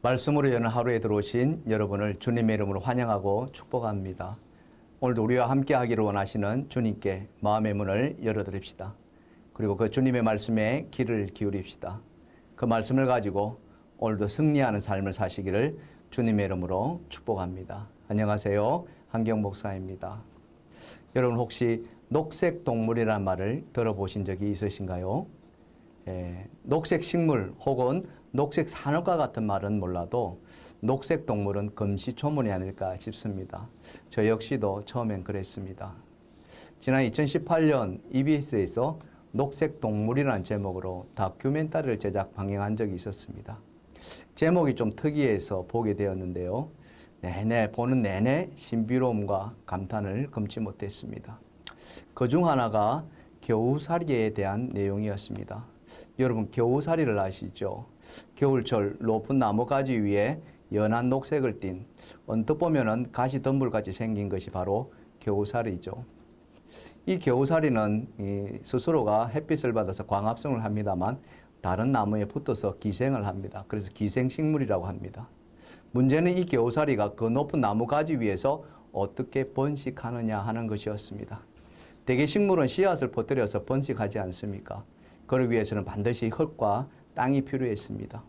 말씀으로 여는 하루에 들어오신 여러분을 주님의 이름으로 환영하고 축복합니다. 오늘도 우리와 함께 하기를 원하시는 주님께 마음의 문을 열어드립시다. 그리고 그 주님의 말씀에 귀를 기울입시다. 그 말씀을 가지고 오늘도 승리하는 삶을 사시기를 주님의 이름으로 축복합니다. 안녕하세요. 한경 목사입니다. 여러분 혹시 녹색 동물이라는 말을 들어보신 적이 있으신가요? 녹색 식물 혹은 녹색 산업과 같은 말은 몰라도 녹색 동물은 금시초문이 아닐까 싶습니다. 저 역시도 처음엔 그랬습니다. 지난 2018년 EBS에서 녹색 동물이라는 제목으로 다큐멘터리를 제작 방영한 적이 있었습니다. 제목이 좀 특이해서 보게 되었는데요. 보는 내내 신비로움과 감탄을 금치 못했습니다. 그중 하나가 겨우살이에 대한 내용이었습니다. 여러분 겨우살이를 아시죠? 겨울철 높은 나무가지 위에 연한 녹색을 띤 언뜻 보면은 가시 덤불같이 생긴 것이 바로 겨우살이죠. 이 겨우살이는 스스로가 햇빛을 받아서 광합성을 합니다만 다른 나무에 붙어서 기생을 합니다. 그래서 기생식물이라고 합니다. 문제는 이 겨우살이가 그 높은 나무가지 위에서 어떻게 번식하느냐 하는 것이었습니다. 대개 식물은 씨앗을 퍼뜨려서 번식하지 않습니까? 그러기 위해서는 반드시 흙과 땅이 필요했습니다.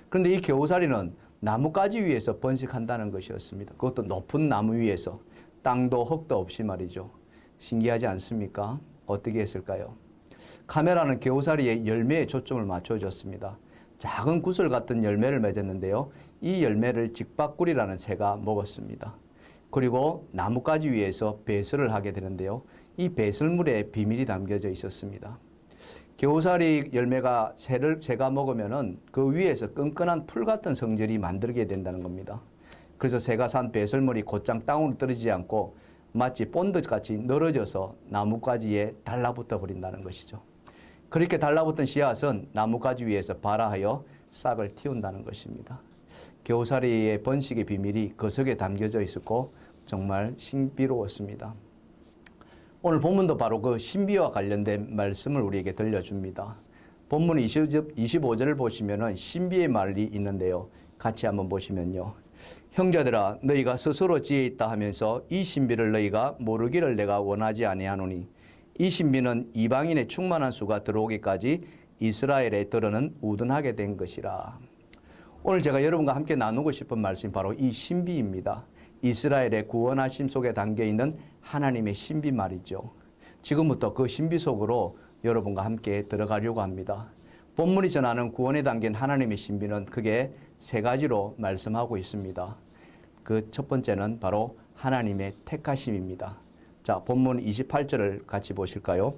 그런데 이 겨우살이는 나무가지 위에서 번식한다는 것이었습니다. 그것도 높은 나무 위에서 땅도 흙도 없이 말이죠. 신기하지 않습니까? 어떻게 했을까요? 카메라는 겨우살이의 열매에 초점을 맞춰줬습니다. 작은 구슬 같은 열매를 맺었는데요. 이 열매를 직박구리라는 새가 먹었습니다. 그리고 나무가지 위에서 배설을 하게 되는데요. 이 배설물에 비밀이 담겨져 있었습니다. 겨우살이 열매가 새가 먹으면은 그 위에서 끈끈한 풀 같은 성질이 만들게 된다는 겁니다. 그래서 새가 산 배설물이 곧장 땅으로 떨어지지 않고 마치 본드같이 늘어져서 나무가지에 달라붙어 버린다는 것이죠. 그렇게 달라붙은 씨앗은 나무가지 위에서 발아하여 싹을 틔운다는 것입니다. 겨우살이의 번식의 비밀이 그 속에 담겨져 있었고 정말 신비로웠습니다. 오늘 본문도 바로 그 신비와 관련된 말씀을 우리에게 들려줍니다. 본문 25절을 보시면은 신비의 말이 있는데요. 같이 한번 보시면요. 형제들아 너희가 스스로 지혜 있다 하면서 이 신비를 너희가 모르기를 내가 원하지 아니하노니 이 신비는 이방인의 충만한 수가 들어오기까지 이스라엘에 들어는 우둔하게 된 것이라. 오늘 제가 여러분과 함께 나누고 싶은 말씀이 바로 이 신비입니다. 이스라엘의 구원하심 속에 담겨있는 하나님의 신비 말이죠. 지금부터 그 신비 속으로 여러분과 함께 들어가려고 합니다. 본문이 전하는 구원에 담긴 하나님의 신비는 크게 세 가지로 말씀하고 있습니다. 그 첫 번째는 바로 하나님의 택하심입니다. 자, 본문 28절을 같이 보실까요?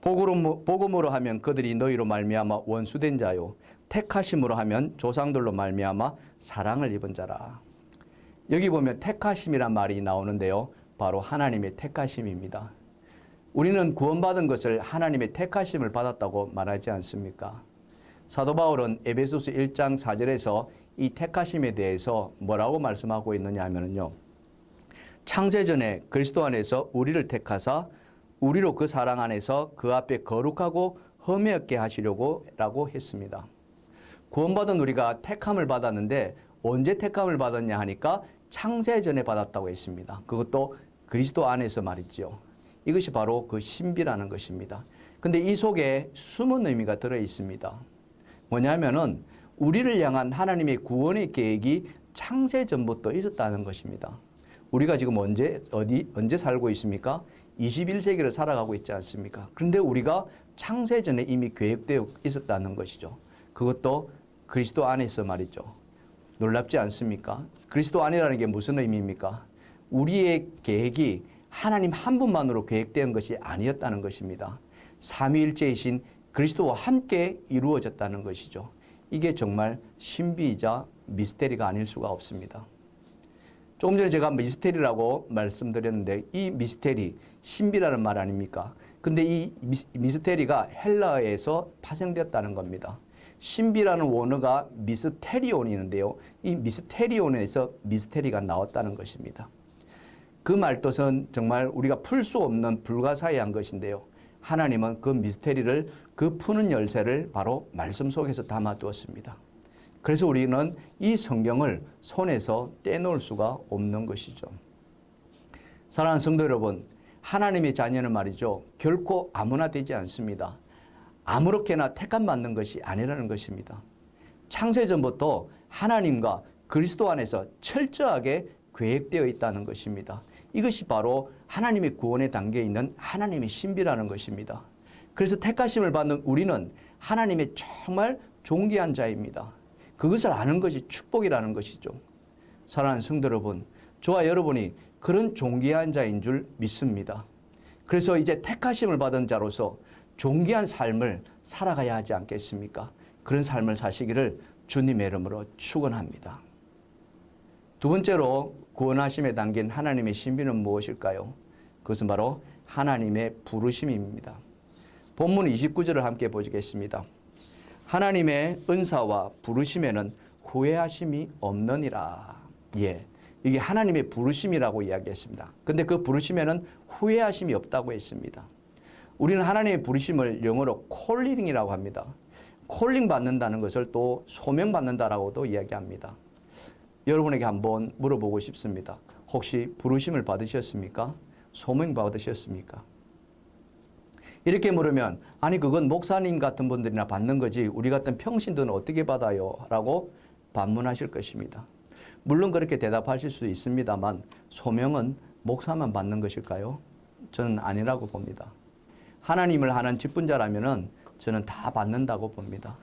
복음으로 하면 그들이 너희로 말미암아 원수된 자요 택하심으로 하면 조상들로 말미암아 사랑을 입은 자라. 여기 보면 택하심이란 말이 나오는데요. 바로 하나님의 택하심입니다. 우리는 구원받은 것을 하나님의 택하심을 받았다고 말하지 않습니까? 사도 바울은 에베소서 1장 4절에서 이 택하심에 대해서 뭐라고 말씀하고 있느냐 하면요. 창세전에 그리스도 안에서 우리를 택하사 우리로 그 사랑 안에서 그 앞에 거룩하고 흠이 없게 하시려고 라고 했습니다. 구원받은 우리가 택함을 받았는데 언제 택함을 받았냐 하니까 창세전에 받았다고 했습니다. 그것도 그리스도 안에서 말이죠. 이것이 바로 그 신비라는 것입니다. 근데 이 속에 숨은 의미가 들어 있습니다. 뭐냐면은 우리를 향한 하나님의 구원의 계획이 창세전부터 있었다는 것입니다. 우리가 지금 언제 살고 있습니까? 21세기를 살아가고 있지 않습니까? 그런데 우리가 창세전에 이미 계획되어 있었다는 것이죠. 그것도 그리스도 안에서 말이죠. 놀랍지 않습니까? 그리스도 안이라는 게 무슨 의미입니까? 우리의 계획이 하나님 한 분만으로 계획된 것이 아니었다는 것입니다. 삼위일체이신 그리스도와 함께 이루어졌다는 것이죠. 이게 정말 신비이자 미스테리가 아닐 수가 없습니다. 조금 전에 제가 미스테리라고 말씀드렸는데 이 미스테리, 신비라는 말 아닙니까? 근데 이 미스테리가 헬라어에서 파생되었다는 겁니다. 신비라는 원어가 미스테리온이 있는데요. 이 미스테리온에서 미스테리가 나왔다는 것입니다. 그 말뜻은 정말 우리가 풀 수 없는 불가사의한 것인데요. 하나님은 그 미스테리를 그 푸는 열쇠를 바로 말씀 속에서 담아두었습니다. 그래서 우리는 이 성경을 손에서 떼놓을 수가 없는 것이죠. 사랑하는 성도 여러분, 하나님의 자녀는 말이죠, 결코 아무나 되지 않습니다. 아무렇게나 택함받는 것이 아니라는 것입니다. 창세전부터 하나님과 그리스도 안에서 철저하게 계획되어 있다는 것입니다. 이것이 바로 하나님의 구원에 담겨 있는 하나님의 신비라는 것입니다. 그래서 택하심을 받는 우리는 하나님의 정말 존귀한 자입니다. 그것을 아는 것이 축복이라는 것이죠. 사랑하는 성도 여러분, 저와 여러분이 그런 존귀한 자인 줄 믿습니다. 그래서 이제 택하심을 받은 자로서 존귀한 삶을 살아가야 하지 않겠습니까? 그런 삶을 사시기를 주님의 이름으로 축원합니다. 두 번째로 구원하심에 담긴 하나님의 신비는 무엇일까요? 그것은 바로 하나님의 부르심입니다. 본문 29절을 함께 보시겠습니다. 하나님의 은사와 부르심에는 후회하심이 없느니라. 예, 이게 하나님의 부르심이라고 이야기했습니다. 근데 그 부르심에는 후회하심이 없다고 했습니다. 우리는 하나님의 부르심을 영어로 콜링이라고 합니다. 콜링 받는다는 것을 또 소명 받는다라고도 이야기합니다. 여러분에게 한번 물어보고 싶습니다. 혹시 부르심을 받으셨습니까? 소명 받으셨습니까? 이렇게 물으면 아니 그건 목사님 같은 분들이나 받는 거지 우리 같은 평신들은 어떻게 받아요? 라고 반문하실 것입니다. 물론 그렇게 대답하실 수 있습니다만 소명은 목사만 받는 것일까요? 저는 아니라고 봅니다. 하나님을 하는 직분자라면은 저는 다 받는다고 봅니다.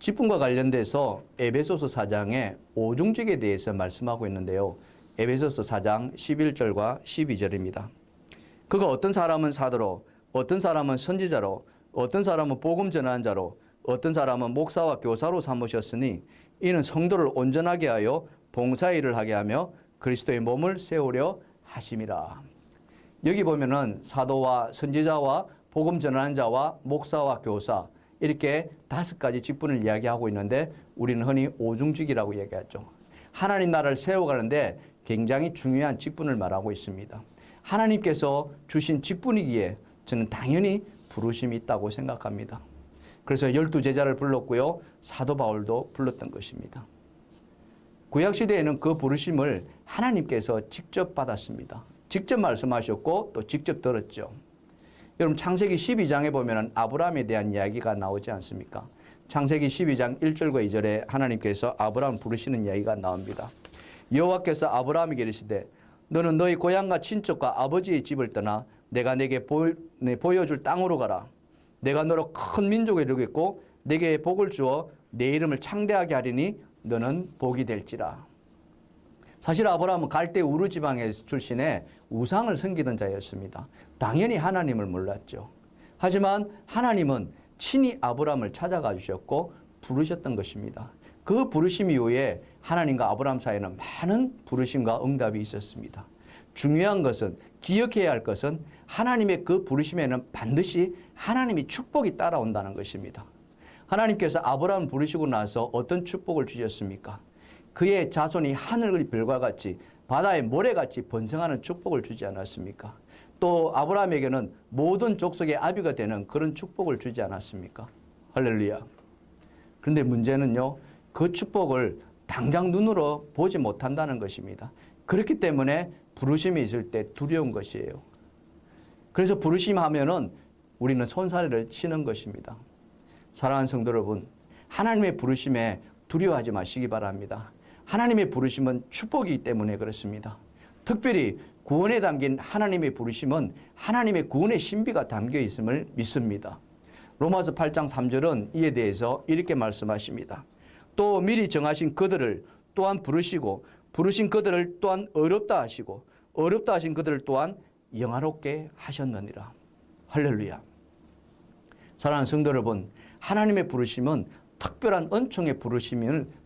직분과 관련돼서 에베소서 4장의 오중직에 대해서 말씀하고 있는데요. 에베소서 4장 11절과 12절입니다. 그가 어떤 사람은 사도로, 어떤 사람은 선지자로, 어떤 사람은 복음 전하는 자로, 어떤 사람은 목사와 교사로 삼으셨으니 이는 성도를 온전하게 하여 봉사일을 하게 하며 그리스도의 몸을 세우려 하심이라. 여기 보면은 사도와 선지자와 복음 전하는 자와 목사와 교사 이렇게 5가지 직분을 이야기하고 있는데 우리는 흔히 오중직이라고 얘기하죠. 하나님 나라를 세워가는데 굉장히 중요한 직분을 말하고 있습니다. 하나님께서 주신 직분이기에 저는 당연히 부르심이 있다고 생각합니다. 그래서 12제자를 불렀고요. 사도 바울도 불렀던 것입니다. 구약시대에는 그 부르심을 하나님께서 직접 받았습니다. 직접 말씀하셨고 또 직접 들었죠. 여러분 창세기 12장에 보면 아브라함에 대한 이야기가 나오지 않습니까? 창세기 12장 1절과 2절에 하나님께서 아브라함을 부르시는 이야기가 나옵니다. 여호와께서 아브라함에게 이르시되 너는 너희 고향과 친척과 아버지의 집을 떠나 내가 내게 보여줄 땅으로 가라. 내가 너로 큰 민족을 이루겠고 내게 복을 주어 내 이름을 창대하게 하리니 너는 복이 될지라. 사실 아브라함은 갈대 우르 지방의 출신의 우상을 섬기던 자였습니다. 당연히 하나님을 몰랐죠. 하지만 하나님은 친히 아브라함을 찾아가 주셨고 부르셨던 것입니다. 그 부르심 이후에 하나님과 아브라함 사이에는 많은 부르심과 응답이 있었습니다. 중요한 것은 기억해야 할 것은 하나님의 그 부르심에는 반드시 하나님의 축복이 따라온다는 것입니다. 하나님께서 아브라함을 부르시고 나서 어떤 축복을 주셨습니까? 그의 자손이 하늘의 별과 같이 바다의 모래같이 번성하는 축복을 주지 않았습니까? 또 아브라함에게는 모든 족속의 아비가 되는 그런 축복을 주지 않았습니까? 할렐루야. 그런데 문제는요, 그 축복을 당장 눈으로 보지 못한다는 것입니다. 그렇기 때문에 부르심이 있을 때 두려운 것이에요. 그래서 부르심하면은 우리는 손사래를 치는 것입니다. 사랑하는 성도 여러분, 하나님의 부르심에 두려워하지 마시기 바랍니다. 하나님의 부르심은 축복이기 때문에 그렇습니다. 특별히 구원에 담긴 하나님의 부르심은 하나님의 구원의 신비가 담겨 있음을 믿습니다. 로마서 8장 3절은 이에 대해서 이렇게 말씀하십니다. 또 미리 정하신 그들을 또한 부르시고 부르신 그들을 또한 어렵다 하시고 어렵다 하신 그들을 또한 영화롭게 하셨느니라. 할렐루야. 사랑하는 성도 여러분, 하나님의 부르심은 특별한 은총의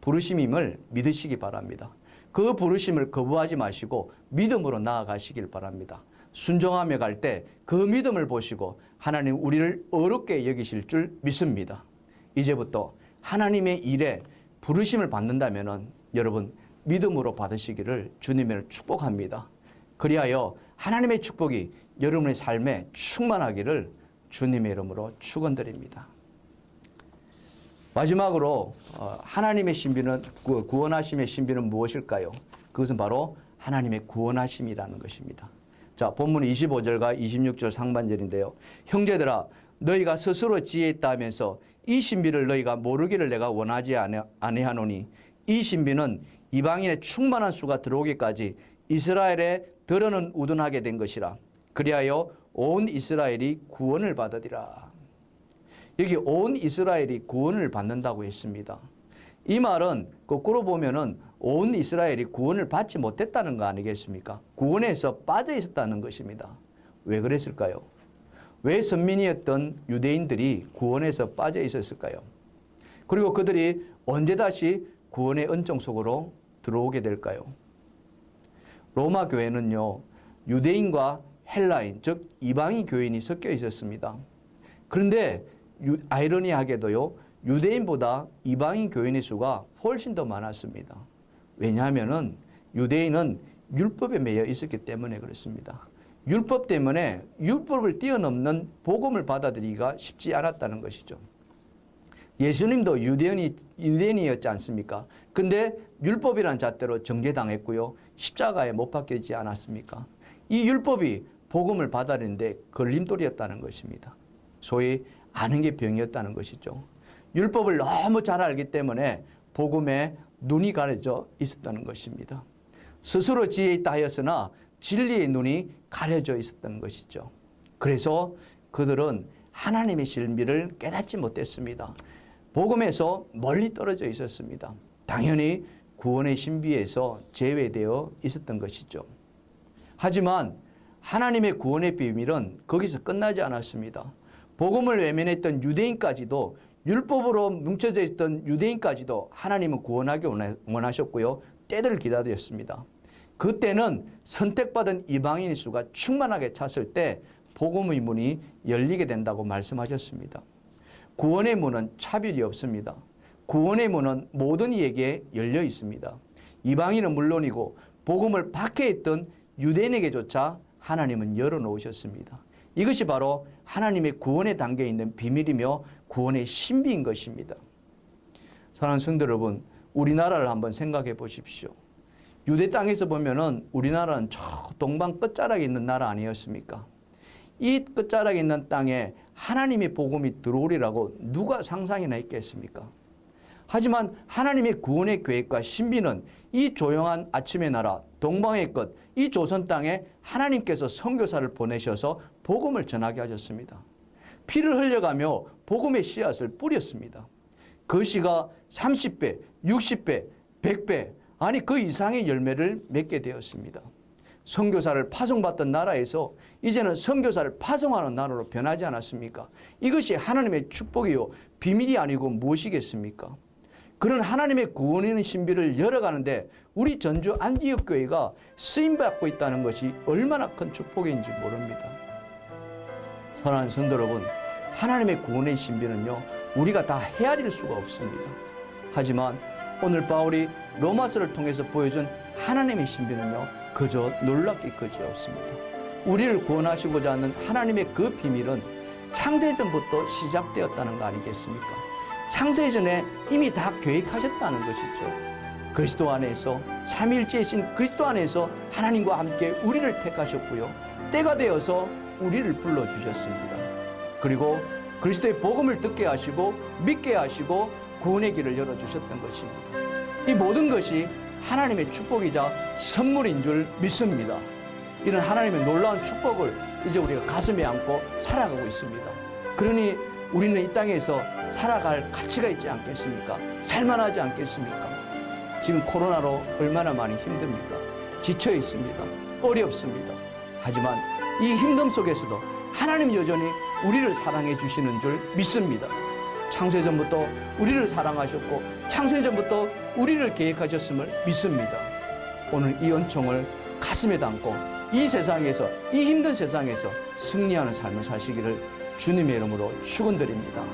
부르심임을 믿으시기 바랍니다. 그 부르심을 거부하지 마시고 믿음으로 나아가시길 바랍니다. 순종하며 갈 때 그 믿음을 보시고 하나님 우리를 어렵게 여기실 줄 믿습니다. 이제부터 하나님의 일에 부르심을 받는다면 여러분 믿음으로 받으시기를 주님을 축복합니다. 그리하여 하나님의 축복이 여러분의 삶에 충만하기를 주님의 이름으로 축원드립니다. 마지막으로 하나님의 신비는 구원하심의 신비는 무엇일까요? 그것은 바로 하나님의 구원하심이라는 것입니다. 자, 본문 25절과 26절 상반절인데요. 형제들아 너희가 스스로 지혜 있다 하면서 이 신비를 너희가 모르기를 내가 원하지 아니하노니 이 신비는 이방인의 충만한 수가 들어오기까지 이스라엘에 들어는 우둔하게 된 것이라. 그리하여 온 이스라엘이 구원을 받으리라. 여기 온 이스라엘이 구원을 받는다고 했습니다. 이 말은 거꾸로 보면은 온 이스라엘이 구원을 받지 못했다는 거 아니겠습니까? 구원에서 빠져 있었다는 것입니다. 왜 그랬을까요? 왜 선민이었던 유대인들이 구원에서 빠져 있었을까요? 그리고 그들이 언제 다시 구원의 은총 속으로 들어오게 될까요? 로마 교회는요, 유대인과 헬라인, 즉 이방인 교인이 섞여 있었습니다. 그런데 아이러니하게도요, 유대인보다 이방인 교인의 수가 훨씬 더 많았습니다. 왜냐하면은 유대인은 율법에 매여 있었기 때문에 그렇습니다. 율법 때문에 율법을 뛰어넘는 복음을 받아들이기가 쉽지 않았다는 것이죠. 예수님도 유대인이었지 않습니까? 근데 율법이란 잣대로 정죄당했고요. 십자가에 못 박히지 않았습니까? 이 율법이 복음을 받아들이는데 걸림돌이었다는 것입니다. 소위 아는 게 병이었다는 것이죠. 율법을 너무 잘 알기 때문에 복음에 눈이 가려져 있었다는 것입니다. 스스로 지혜 있다 하였으나 진리의 눈이 가려져 있었던 것이죠. 그래서 그들은 하나님의 신비를 깨닫지 못했습니다. 복음에서 멀리 떨어져 있었습니다. 당연히 구원의 신비에서 제외되어 있었던 것이죠. 하지만 하나님의 구원의 비밀은 거기서 끝나지 않았습니다. 복음을 외면했던 유대인까지도, 율법으로 뭉쳐져 있던 유대인까지도 하나님은 구원하기 원하셨고요. 때를 기다렸습니다. 그때는 선택받은 이방인의 수가 충만하게 찼을 때 복음의 문이 열리게 된다고 말씀하셨습니다. 구원의 문은 차별이 없습니다. 구원의 문은 모든 이에게 열려 있습니다. 이방인은 물론이고 복음을 박해했던 유대인에게조차 하나님은 열어놓으셨습니다. 이것이 바로 하나님의 구원에 담겨 있는 비밀이며 구원의 신비인 것입니다. 사랑하는 성도 여러분, 우리나라를 한번 생각해 보십시오. 유대 땅에서 보면은 우리나라는 저 동방 끝자락에 있는 나라 아니었습니까? 이 끝자락에 있는 땅에 하나님의 복음이 들어오리라고 누가 상상이나 했겠습니까? 하지만 하나님의 구원의 계획과 신비는 이 조용한 아침의 나라 동방의 끝, 이 조선 땅에 하나님께서 선교사를 보내셔서 복음을 전하게 하셨습니다. 피를 흘려가며 복음의 씨앗을 뿌렸습니다. 그 씨가 30배, 60배, 100배, 아니 그 이상의 열매를 맺게 되었습니다. 선교사를 파송받던 나라에서 이제는 선교사를 파송하는 나라로 변하지 않았습니까? 이것이 하나님의 축복이요 비밀이 아니고 무엇이겠습니까? 그런 하나님의 구원의 신비를 열어가는데 우리 전주 안디옥 교회가 쓰임받고 있다는 것이 얼마나 큰 축복인지 모릅니다. 사랑하는 성도 여러분, 하나님의 구원의 신비는요 우리가 다 헤아릴 수가 없습니다. 하지만 오늘 바울이 로마서를 통해서 보여준 하나님의 신비는요 그저 놀랍기 그지없습니다. 우리를 구원하시고자 하는 하나님의 그 비밀은 창세전부터 시작되었다는 거 아니겠습니까? 창세전에 이미 다 계획하셨다는 것이죠. 그리스도 안에서 삼위일체이신 그리스도 안에서 하나님과 함께 우리를 택하셨고요. 때가 되어서 우리를 불러주셨습니다. 그리고 그리스도의 복음을 듣게 하시고 믿게 하시고 구원의 길을 열어주셨던 것입니다. 이 모든 것이 하나님의 축복이자 선물인 줄 믿습니다. 이런 하나님의 놀라운 축복을 이제 우리가 가슴에 안고 살아가고 있습니다. 그러니 우리는 이 땅에서 살아갈 가치가 있지 않겠습니까? 살만하지 않겠습니까? 지금 코로나로 얼마나 많이 힘듭니까? 지쳐 있습니다. 어렵습니다. 하지만 이 힘듦 속에서도 하나님 여전히 우리를 사랑해 주시는 줄 믿습니다. 창세전부터 우리를 사랑하셨고 창세전부터 우리를 계획하셨음을 믿습니다. 오늘 이 은총을 가슴에 담고 이 세상에서, 이 힘든 세상에서 승리하는 삶을 사시기를 주님의 이름으로 축원드립니다.